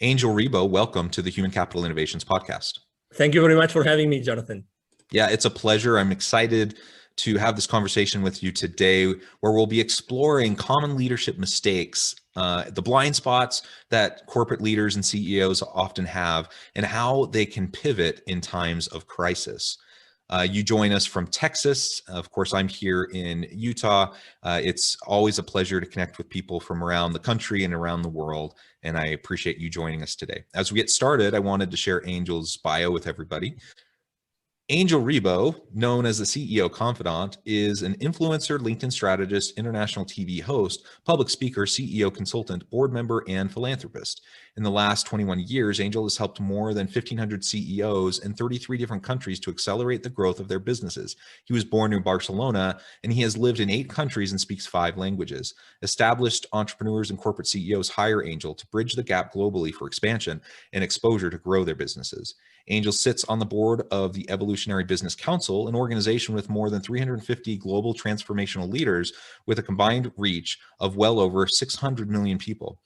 Angel Ribo, welcome to the Human Capital Innovations Podcast. Thank you very much for having me, Jonathan. Yeah, it's a pleasure. I'm excited to have this conversation with you today, where we'll be exploring common leadership mistakes, the blind spots that corporate leaders and CEOs often have, and how they can pivot in times of crisis. You join us from Texas. Of course, I'm here in Utah. It's always a pleasure to connect with people from around the country and around the world, and I appreciate you joining us today. As we get started, I wanted to share Angel's bio with everybody. Angel Ribo, known as the CEO Confidant, is an influencer, LinkedIn strategist, international TV host, public speaker, CEO consultant, board member, and philanthropist. In the last 21 years, Angel has helped more than 1,500 CEOs in 33 different countries to accelerate the growth of their businesses. He was born in Barcelona, and he has lived in 8 countries and speaks 5 languages. Established entrepreneurs and corporate CEOs hire Angel to bridge the gap globally for expansion and exposure to grow their businesses. Angel sits on the board of the Evolutionary Business Council, an organization with more than 350 global transformational leaders with a combined reach of well over 600 million people.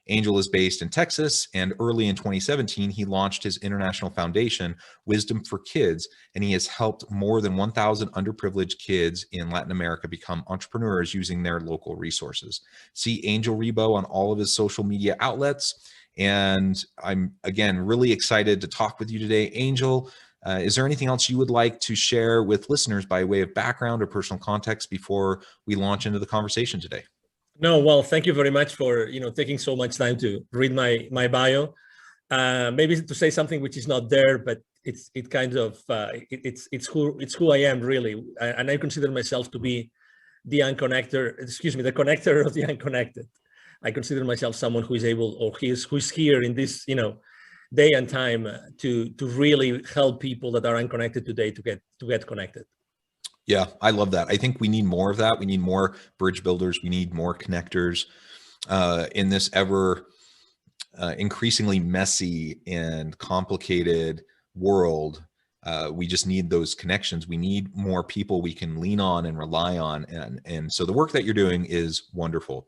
Angel is based in Texas, and early in 2017, he launched his international foundation, Wisdom for Kids, and he has helped more than 1,000 underprivileged kids in Latin America become entrepreneurs using their local resources. See Angel Ribo on all of his social media outlets. And I'm, again, really excited to talk with you today. Angel, is there anything else you would like to share with listeners by way of background or personal context before we launch into the conversation today? No, well, thank you very much for taking so much time to read my bio. Maybe to say something which is not there, but it's who I am really, and I consider myself to be the connector of the unconnected. I consider myself someone who is able, or who's here in this, day and time to really help people that are unconnected today to get connected. Yeah, I love that. I think we need more of that. We need more bridge builders. We need more connectors in this ever increasingly messy and complicated world. We just need those connections. We need more people we can lean on and rely on. And so the work that you're doing is wonderful.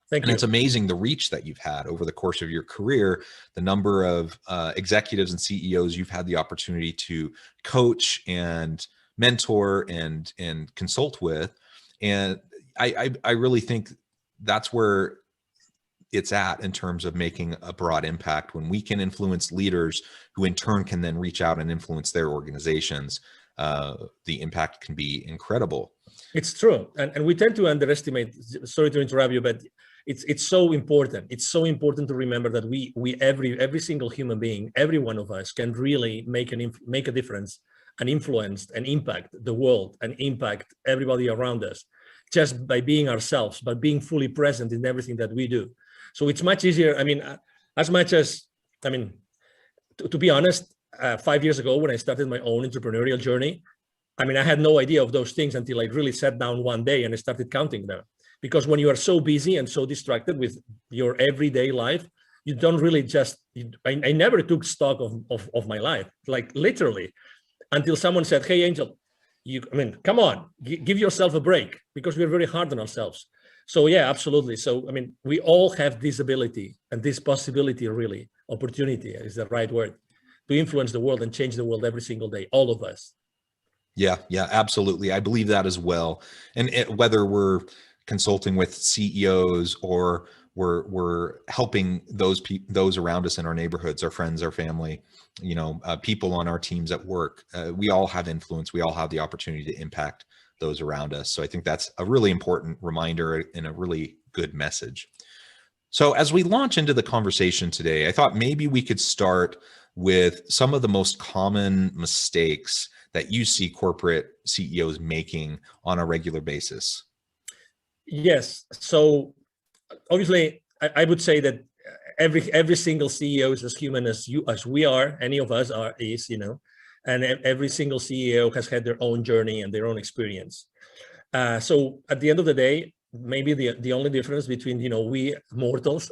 Thank you. And it's amazing the reach that you've had over the course of your career, the number of executives and CEOs you've had the opportunity to coach and mentor and consult with. And I really think that's where it's at in terms of making a broad impact, when we can influence leaders who in turn can then reach out and influence their organizations. The impact can be incredible. It's true. And we tend to underestimate, sorry to interrupt you, but it's so important. It's so important to remember that we every single human being, every one of us can really make a difference and influence and impact the world and impact everybody around us just by being ourselves, by being fully present in everything that we do. So it's much easier. I mean, to be honest, 5 years ago when I started my own entrepreneurial journey, I had no idea of those things until I really sat down one day and I started counting them. Because when you are so busy and so distracted with your everyday life, you don't really I never took stock of my life, like literally, until someone said, "Hey, Angel, come on, give yourself a break," because we're very hard on ourselves. So yeah, absolutely. So, we all have this ability and this possibility, really, opportunity is the right word, to influence the world and change the world every single day, all of us. Yeah, absolutely. I believe that as well. And whether we're consulting with CEOs or we're helping those around us in our neighborhoods, our friends, our family, people on our teams at work, we all have influence. We all have the opportunity to impact those around us. So I think that's a really important reminder and a really good message. So as we launch into the conversation today, I thought maybe we could start with some of the most common mistakes that you see corporate CEOs making on a regular basis. Yes. So obviously, I would say that every single CEO is as human as we are. Any of us is, and every single CEO has had their own journey and their own experience. So at the end of the day, maybe the only difference between we mortals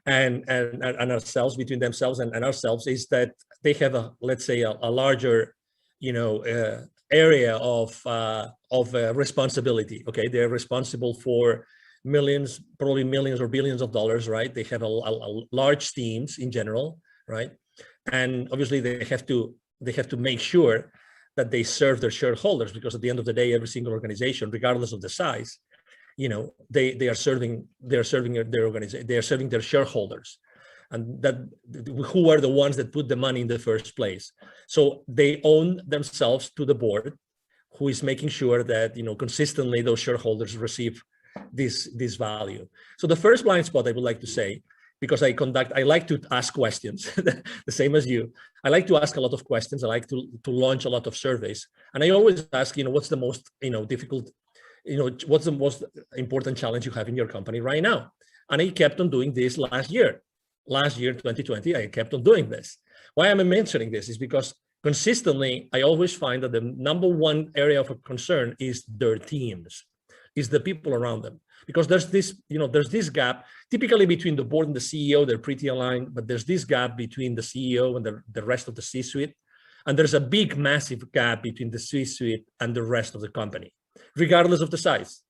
and ourselves, between themselves and ourselves, is that they have a larger area of responsibility. Okay, they're responsible for millions, probably millions or billions of dollars, right? They have a large teams in general, right? And obviously they have to make sure that they serve their shareholders, because at the end of the day, every single organization, regardless of the size, they are serving their organization, they are serving their shareholders, and that who are the ones that put the money in the first place. So they own themselves to the board, who is making sure that consistently those shareholders receive this value. So the first blind spot I would like to say, because I like to ask questions, the same as you. I like to ask a lot of questions. I like to launch a lot of surveys, and I always ask, what's the most difficult, what's the most important challenge you have in your company right now? And I kept on doing this last year, 2020. I kept on doing this. Why am I mentioning this? Is because consistently, I always find that the number one area of concern is their teams, is the people around them. Because there's this gap, typically between the board and the CEO, they're pretty aligned, but there's this gap between the CEO and the rest of the C-suite. And there's a big, massive gap between the C-suite and the rest of the company, regardless of the size.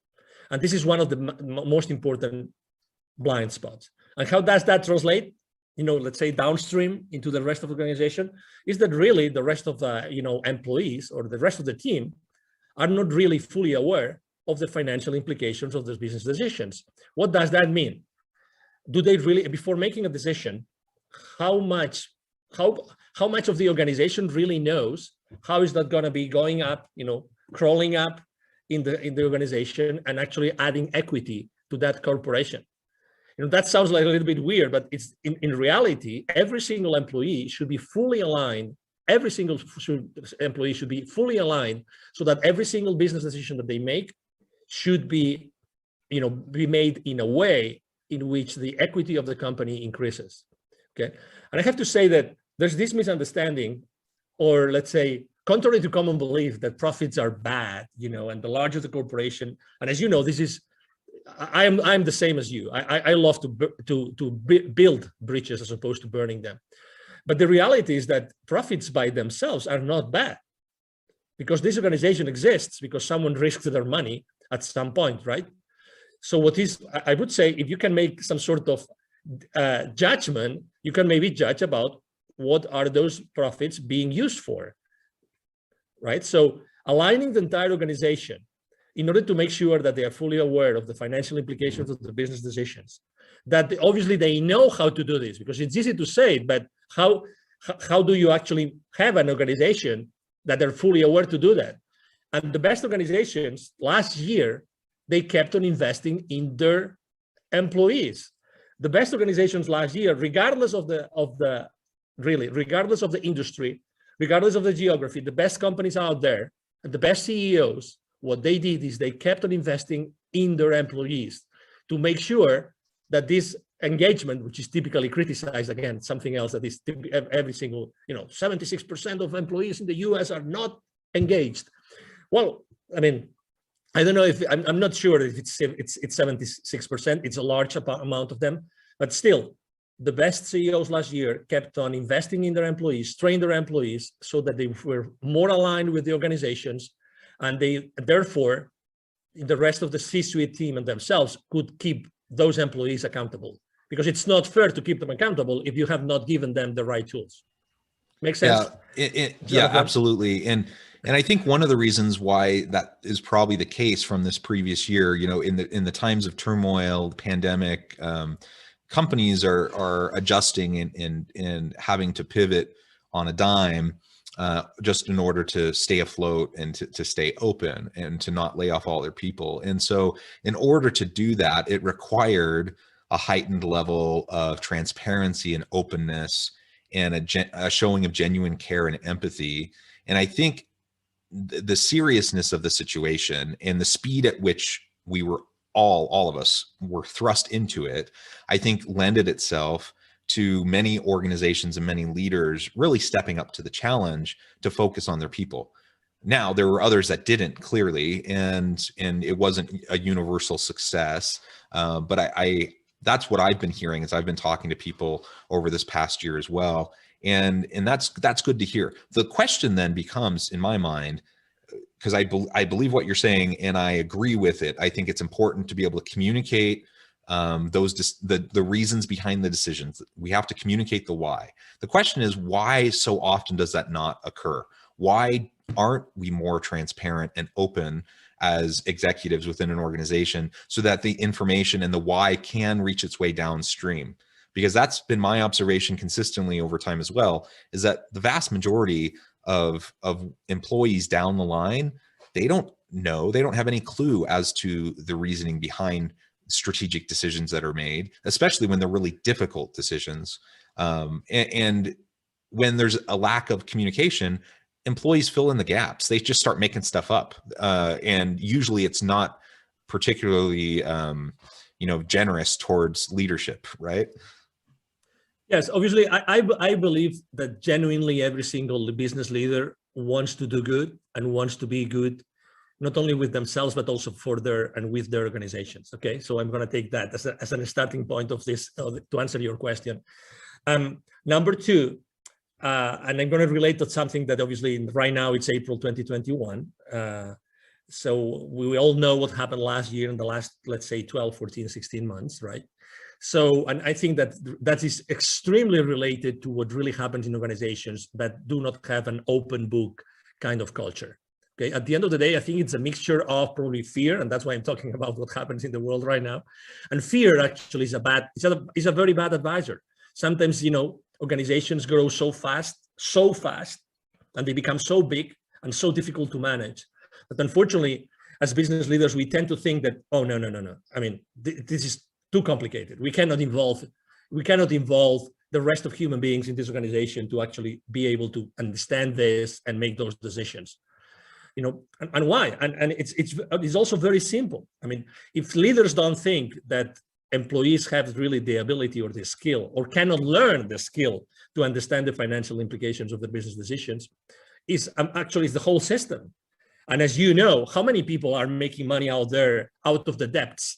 And this is one of the most important blind spots. And how does that translate, let's say downstream into the rest of the organization? Is that really the rest of the, employees or the rest of the team are not really fully aware of the financial implications of those business decisions. What does that mean? Do they really, before making a decision, how much of the organization really knows? How is that going to be going up, crawling up in the organization and actually adding equity to that corporation? That sounds like a little bit weird, but it's in reality, every single employee should be fully aligned. Every single employee should be fully aligned, so that every single business decision that they make should be made in a way in which the equity of the company increases. Okay. And I have to say that there's this misunderstanding, or let's say, contrary to common belief, that profits are bad, and the larger the corporation. And as you know, I'm the same as you. I love to build bridges as opposed to burning them. But the reality is that profits by themselves are not bad, because this organization exists because someone risked their money at some point, right? So I would say, if you can make some sort of judgment, you can maybe judge about what are those profits being used for, right? So aligning the entire organization in order to make sure that they are fully aware of the financial implications of the business decisions, that obviously they know how to do this, because it's easy to say it, but how do you actually have an organization that are fully aware to do that? And the best organizations last year, they kept on investing in their employees. The best organizations last year, regardless of the industry, regardless of the geography, the best companies out there and the best CEOs, what they did is they kept on investing in their employees to make sure that this engagement, which is typically criticized, again, something else that is every single, 76% of employees in the US are not engaged. Well, I mean, I don't know if I'm not sure if it's 76%. It's a large amount of them, but still, the best CEOs last year kept on investing in their employees, trained their employees so that they were more aligned with the organizations, and they therefore, the rest of the C-suite team and themselves could keep those employees accountable, because it's not fair to keep them accountable if you have not given them the right tools. Make sense? Yeah, absolutely. And I think one of the reasons why that is probably the case from this previous year, in the times of turmoil, the pandemic, companies are adjusting and having to pivot on a dime, just in order to stay afloat and to stay open and to not lay off all their people. And so in order to do that, it required a heightened level of transparency and openness and a showing of genuine care and empathy. And I think the seriousness of the situation and the speed at which we were all of us were thrust into it, I think lended itself to many organizations and many leaders really stepping up to the challenge to focus on their people. Now, there were others that didn't, clearly, and it wasn't a universal success. But that's what I've been hearing as I've been talking to people over this past year as well. And that's good to hear. The question then becomes, in my mind, because I believe what you're saying, and I agree with it. I think it's important to be able to communicate the reasons behind the decisions. We have to communicate the why. The question is, why so often does that not occur? Why aren't we more transparent and open as executives within an organization so that the information and the why can reach its way downstream? Because that's been my observation consistently over time as well, is that the vast majority of employees down the line, they don't know, they don't have any clue as to the reasoning behind strategic decisions that are made, especially when they're really difficult decisions. And when there's a lack of communication, employees fill in the gaps. They just start making stuff up. And usually it's not particularly, generous towards leadership, right? Yes, obviously, I believe that genuinely every single business leader wants to do good and wants to be good, not only with themselves, but also for with their organizations. Okay, so I'm going to take that as a starting point of this to answer your question. Number two, and I'm going to relate to something that obviously right now it's April 2021. So we all know what happened last year in the last, let's say, 12, 14, 16 months, right? So, and I think that is extremely related to what really happens in organizations that do not have an open book kind of culture. Okay, at the end of the day, I think it's a mixture of probably fear, and that's why I'm talking about what happens in the world right now. And fear actually is a very bad advisor. Sometimes, organizations grow so fast, and they become so big and so difficult to manage. But unfortunately, as business leaders, we tend to think that, oh, no. I mean, this is too complicated. We cannot involve the rest of human beings in this organization to actually be able to understand this and make those decisions. And why? And it's also very simple. I mean, if leaders don't think that employees have really the ability or the skill, or cannot learn the skill to understand the financial implications of the business decisions, is the whole system. And as you know, how many people are making money out there, out of the depths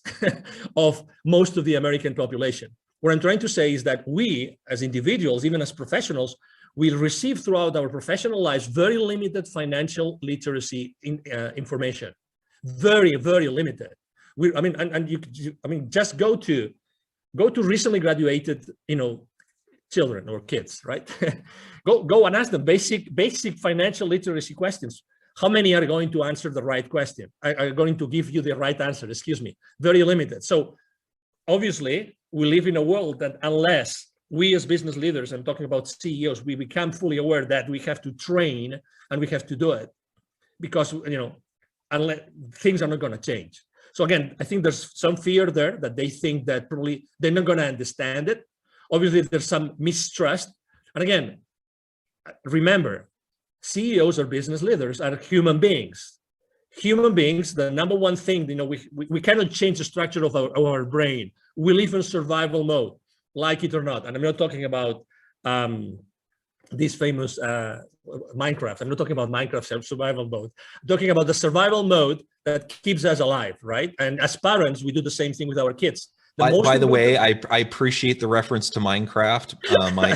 of most of the American population? What I'm trying to say is that we, as individuals, even as professionals, will receive throughout our professional lives very limited financial literacy information, very, very limited. Just go to recently graduated, children or kids, right? go and ask them basic financial literacy questions. How many are going to answer the right question? Are going to give you the right answer? Excuse me. Very limited. So obviously, we live in a world that unless we as business leaders, I'm talking about CEOs, we become fully aware that we have to train and we have to do it, because unless things are not going to change. So again, I think there's some fear there that they think that probably they're not going to understand it. Obviously, there's some mistrust. And again, remember, CEOs or business leaders are human beings. Human beings, the number one thing, we cannot change the structure of our brain. We live in survival mode, like it or not. And I'm not talking about this famous Minecraft. I'm not talking about Minecraft survival mode. I'm talking about the survival mode that keeps us alive, right? And as parents, we do the same thing with our kids. By the way, I appreciate the reference to Minecraft.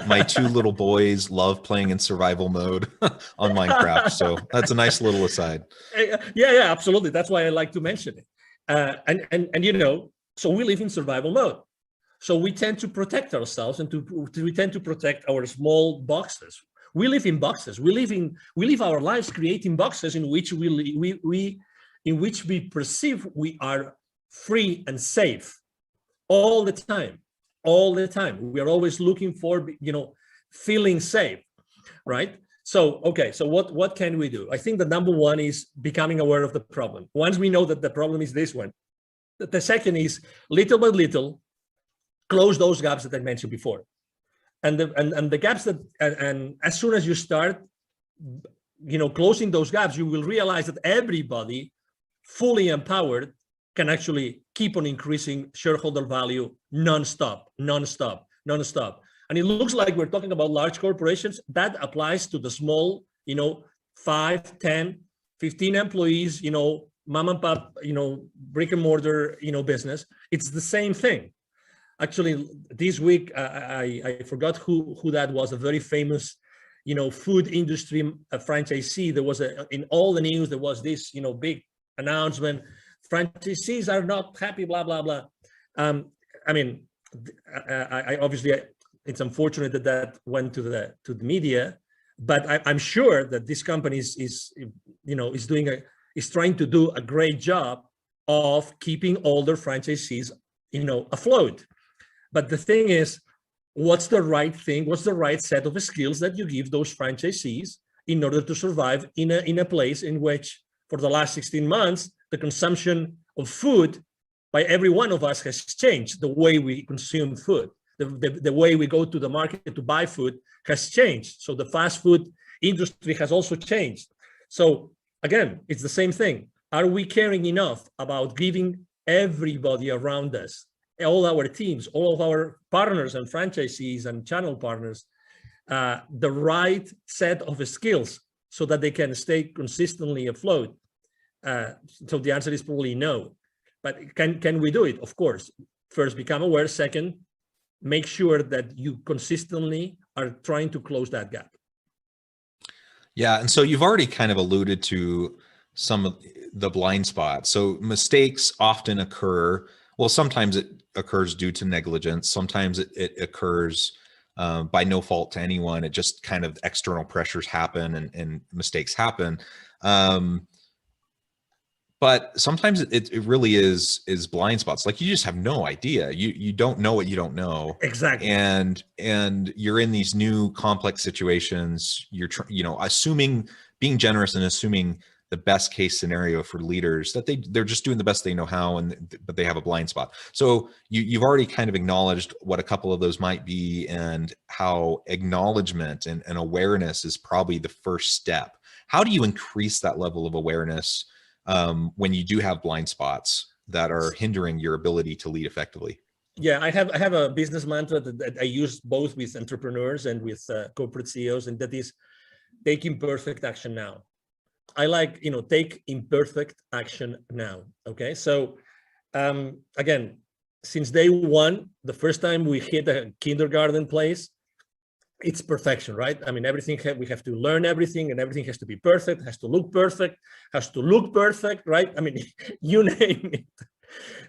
My two little boys love playing in survival mode on Minecraft. So that's a nice little aside. Yeah, absolutely. That's why I like to mention it. So we live in survival mode. So we tend to protect ourselves and we tend to protect our small boxes. We live in boxes. We live our lives creating boxes in which we perceive we are free and safe. All the time. We are always looking for, feeling safe, right? So, okay, so what can we do? I think the number one is becoming aware of the problem. Once we know that the problem is this one, the second is little by little, close those gaps that I mentioned before. And the gaps and as soon as you start, closing those gaps, you will realize that everybody fully empowered can actually keep on increasing shareholder value non-stop. And it looks like we're talking about large corporations. That applies to the small, 5, 10, 15 employees, mom and pop, brick and mortar, business. It's the same thing. Actually, this week, I forgot who that was, a very famous, food industry franchisee. There was in all the news, there was this, big announcement. Franchisees are not happy, blah, blah, blah. I mean, I obviously, it's unfortunate that went to the media, but I'm sure that this company is trying to do a great job of keeping all their franchisees, afloat. But the thing is, what's the right thing? What's the right set of skills that you give those franchisees in order to survive in a place in which, for the last 16 months, the consumption of food by every one of us has changed. The way we consume food, the way we go to the market to buy food has changed. So the fast food industry has also changed. So again, it's the same thing. Are we caring enough about giving everybody around us, all our teams, all of our partners and franchisees and channel partners, the right set of skills so that they can stay consistently afloat? So the answer is probably no. But can we do it? Of course. First, become aware. Second, make sure that you consistently are trying to close that gap. Yeah, and so you've already kind of alluded to some of the blind spots. So mistakes often occur. Well, sometimes it occurs due to negligence. Sometimes it occurs by no fault to anyone. It just kind of external pressures happen and mistakes happen. But sometimes it really is blind spots. Like, you just have no idea. You don't know what you don't know. Exactly. And you're in these new complex situations. You're being generous and assuming the best case scenario for leaders, that they're just doing the best they know how, but they have a blind spot. So you've already kind of acknowledged what a couple of those might be, and how acknowledgement and awareness is probably the first step. How do you increase that level of awareness when you do have blind spots that are hindering your ability to lead effectively? Yeah, I have a business mantra that I use both with entrepreneurs and with corporate CEOs, and that is take imperfect action now. I like, take imperfect action now. Okay. So again, since day one, the first time we hit a kindergarten place, it's perfection, right? I mean, we have to learn everything, and everything has to be perfect, has to look perfect, right? I mean, you name it,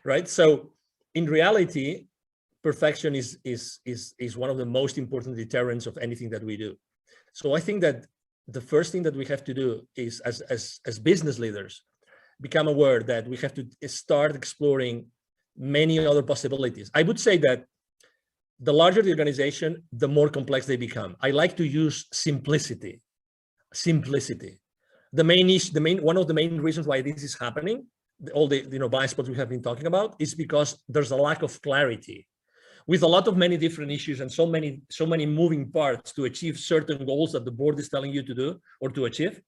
right? So in reality, perfection is one of the most important deterrents of anything that we do. So I think that the first thing that we have to do is, as business leaders, become aware that we have to start exploring many other possibilities. I would say that the larger the organization, the more complex they become. I like to use simplicity. One of the main reasons why this is happening, all the blind spots we have been talking about, is because there's a lack of clarity. With a lot of many different issues and so many moving parts to achieve certain goals that the board is telling you to do or to achieve,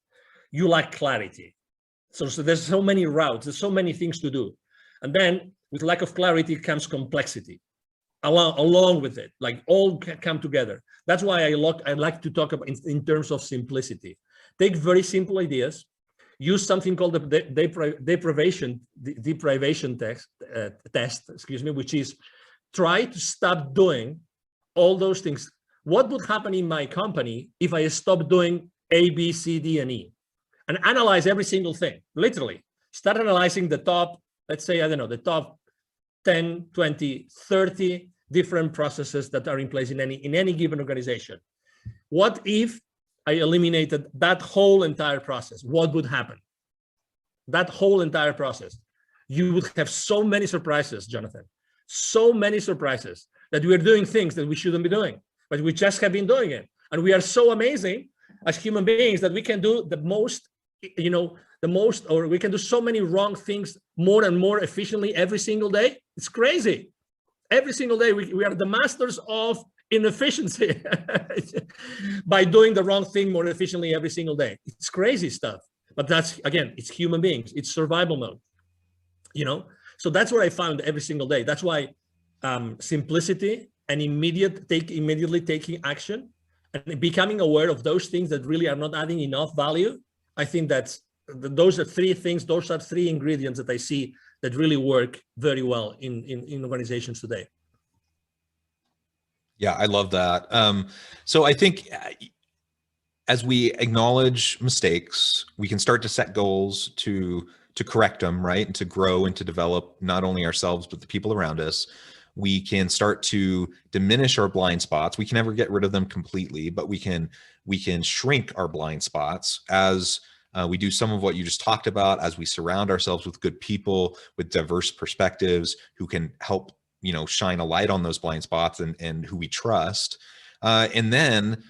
you lack clarity. So there's so many routes, there's so many things to do. And then with lack of clarity comes complexity along with it, like all come together. That's why I like to talk about in terms of simplicity. Take very simple ideas, use something called the deprivation test, which is try to stop doing all those things. What would happen in my company if I stopped doing A, B, C, D, and E? And analyze every single thing, literally. Start analyzing the top, let's say, I don't know, the top 10, 20, 30 different processes that are in place in any given organization. What if I eliminated that whole entire process? What would happen? That whole entire process. You would have so many surprises, Jonathan. So many surprises that we are doing things that we shouldn't be doing, but we just have been doing it. And we are so amazing as human beings that we can do the most, or we can do so many wrong things more and more efficiently every single day. It's crazy. Every single day, we are the masters of inefficiency by doing the wrong thing more efficiently every single day. It's crazy stuff. But that's, again, it's human beings. It's survival mode, So that's what I found every single day. That's why simplicity and immediately taking action and becoming aware of those things that really are not adding enough value. I think those are three things. Those are three ingredients that I see that really work very well in organizations today. Yeah, I love that. So I think as we acknowledge mistakes, we can start to set goals to correct them, right? And to grow and to develop not only ourselves, but the people around us. We can start to diminish our blind spots. We can never get rid of them completely, but we can shrink our blind spots as we do some of what you just talked about, as we surround ourselves with good people, with diverse perspectives who can help, shine a light on those blind spots and who we trust. And then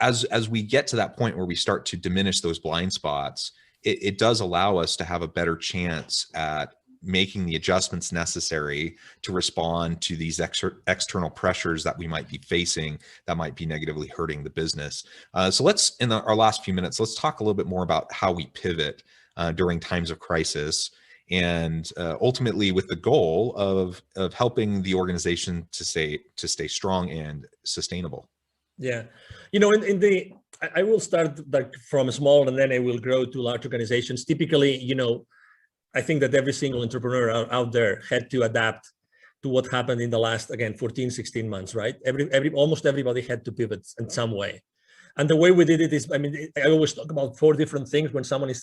as we get to that point where we start to diminish those blind spots, it does allow us to have a better chance at making the adjustments necessary to respond to these external pressures that we might be facing that might be negatively hurting the business. So let's, in our last few minutes, let's talk a little bit more about how we pivot during times of crisis, and ultimately with the goal of helping the organization to stay strong and sustainable. Yeah, I will start from small, and then I will grow to large organizations. Typically, I think that every single entrepreneur out there had to adapt to what happened in the last, again, 14, 16 months, right? Almost everybody had to pivot in some way. And the way we did it is, I always talk about 4 different things when someone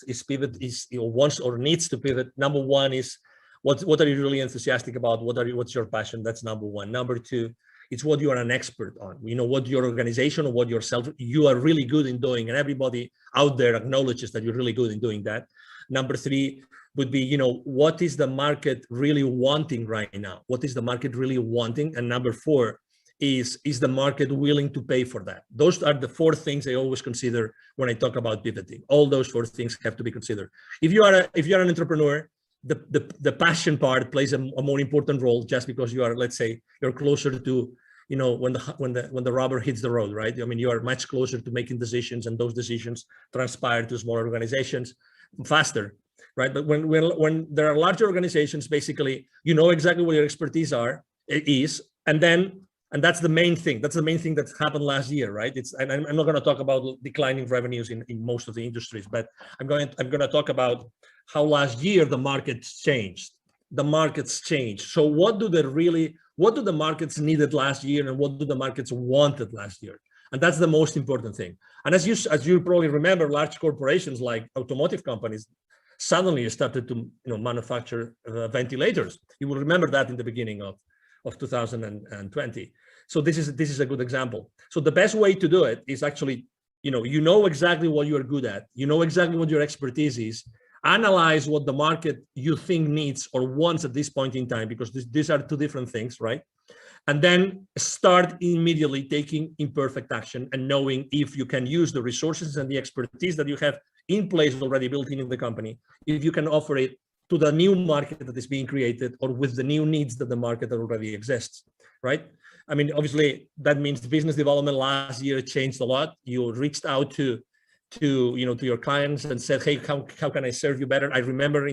wants or needs to pivot. Number 1 is, what are you really enthusiastic about? What's your passion? That's number 1. Number 2, it's what you are an expert on. What your organization or what yourself, you are really good in doing, and everybody out there acknowledges that you're really good in doing that. Number 3 would be, what is the market really wanting right now? What is the market really wanting? And number 4 is the market willing to pay for that? Those are the 4 things I always consider when I talk about pivoting. All those 4 things have to be considered. If you are an entrepreneur, the passion part plays a more important role, just because you are, let's say, you're closer to, when the rubber hits the road, right? You are much closer to making decisions, and those decisions transpire to smaller organizations faster, right? But when there are larger organizations, basically, exactly what your expertise is, and that's the main thing. That's the main thing that happened last year, right? And I'm not going to talk about declining revenues in most of the industries, but I'm going to talk about how last year the markets changed. The markets changed. So what do the markets needed last year, and what do the markets wanted last year? And that's the most important thing. And as you probably remember, large corporations like automotive companies suddenly started to manufacture ventilators. You will remember that in the beginning of 2020. So this is a good example. So the best way to do it is actually, exactly what you're good at. Exactly what your expertise is. Analyze what the market you think needs or wants at this point in time, because these are 2 different things, right? And then start immediately taking imperfect action and knowing if you can use the resources and the expertise that you have in place already built in the company, if you can offer it to the new market that is being created, or with the new needs that the market already exists, right? Obviously, that means business development last year changed a lot. You reached out to your clients and said, hey, how can I serve you better? I remember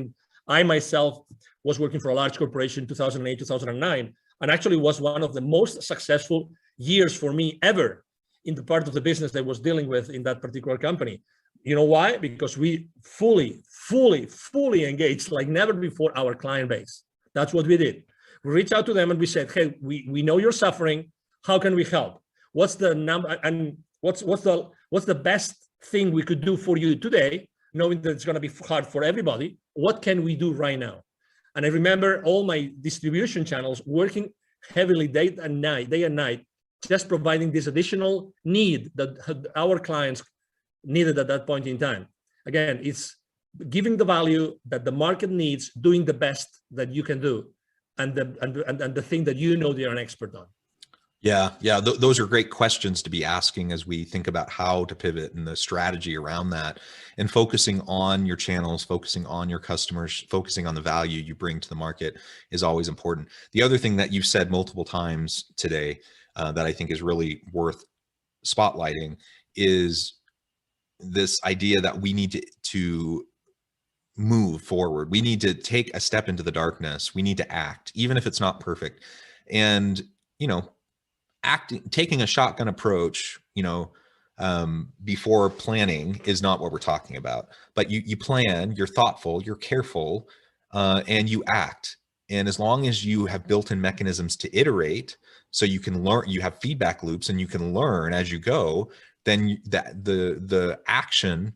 I myself was working for a large corporation 2008, 2009, and actually was one of the most successful years for me ever in the part of the business that I was dealing with in that particular company. You know why? Because we fully engaged like never before our client base. That's what we did. We reached out to them and we said, hey, we know you're suffering. How can we help? What's the number, and what's the best thing we could do for you today, knowing that it's going to be hard for everybody? What can we do right now? And I remember all my distribution channels working heavily day and night, just providing this additional need that our clients needed at that point in time. Again, it's giving the value that the market needs, doing the best that you can do, and the thing that they're an expert on. Yeah. Those are great questions to be asking as we think about how to pivot and the strategy around that, and focusing on your channels, focusing on your customers, focusing on the value you bring to the market is always important. The other thing that you've said multiple times today that I think is really worth spotlighting is this idea that we need to move forward. We need to take a step into the darkness. We need to act, even if it's not perfect. And, taking a shotgun approach, before planning is not what we're talking about. But you plan, you're thoughtful, you're careful, and you act. And as long as you have built-in mechanisms to iterate, so you can learn, you have feedback loops and you can learn as you go, then the action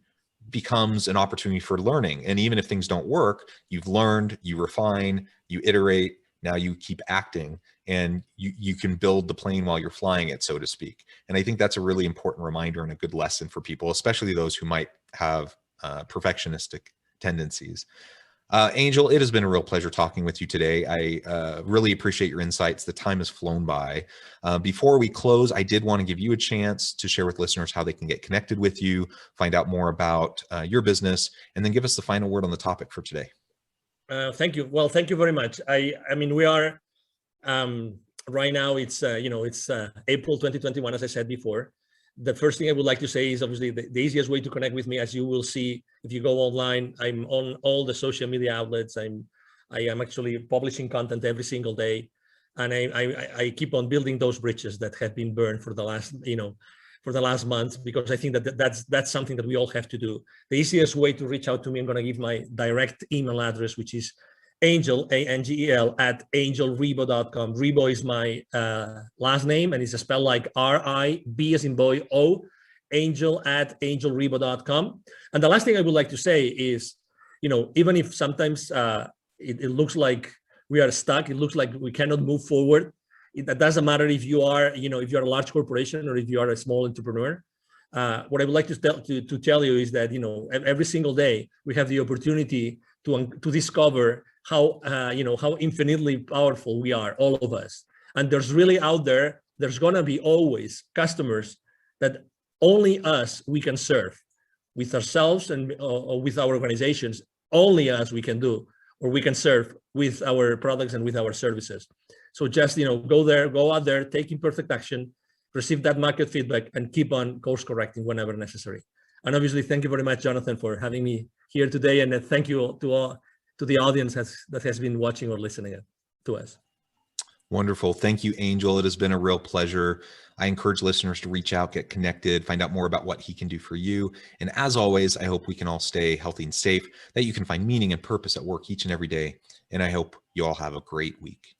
becomes an opportunity for learning. And even if things don't work, you've learned, you refine, you iterate, now you keep acting, and you can build the plane while you're flying it, so to speak. And I think that's a really important reminder and a good lesson for people, especially those who might have perfectionistic tendencies. Angel, it has been a real pleasure talking with you today. I really appreciate your insights. The time has flown by. Before we close, I did want to give you a chance to share with listeners how they can get connected with you, find out more about your business, and then give us the final word on the topic for today. Thank you. Well, thank you very much. I mean, we are right now. It's it's April 2021, as I said before. The first thing I would like to say is obviously the easiest way to connect with me, as you will see if you go online. I'm on all the social media outlets. I am actually publishing content every single day, and I keep on building those bridges that have been burned for the last for the last month, because I think that that's something that we all have to do. The easiest way to reach out to me, I'm going to give my direct email address, which is Angel, ANGEL, @angelribo.com. Ribo is my last name, and it's spelled like R-I-B as in boy, O, Angel @angelribo.com. And the last thing I would like to say is, even if sometimes it looks like we are stuck, it looks like we cannot move forward. That doesn't matter if you are, if you're a large corporation or if you are a small entrepreneur. What I would like to tell you is that, every single day we have the opportunity to discover how infinitely powerful we are, all of us. And there's really out there, there's gonna be always customers that only us we can serve with ourselves and or with our organizations. Only us we can do, or we can serve with our products and with our services. So just go out there, take imperfect action, receive that market feedback, and keep on course correcting whenever necessary. And obviously, thank you very much, Jonathan, for having me here today. And thank you to the audience that has been watching or listening to us. Wonderful. Thank you, Angel. It has been a real pleasure. I encourage listeners to reach out, get connected, find out more about what he can do for you. And as always, I hope we can all stay healthy and safe, that you can find meaning and purpose at work each and every day. And I hope you all have a great week.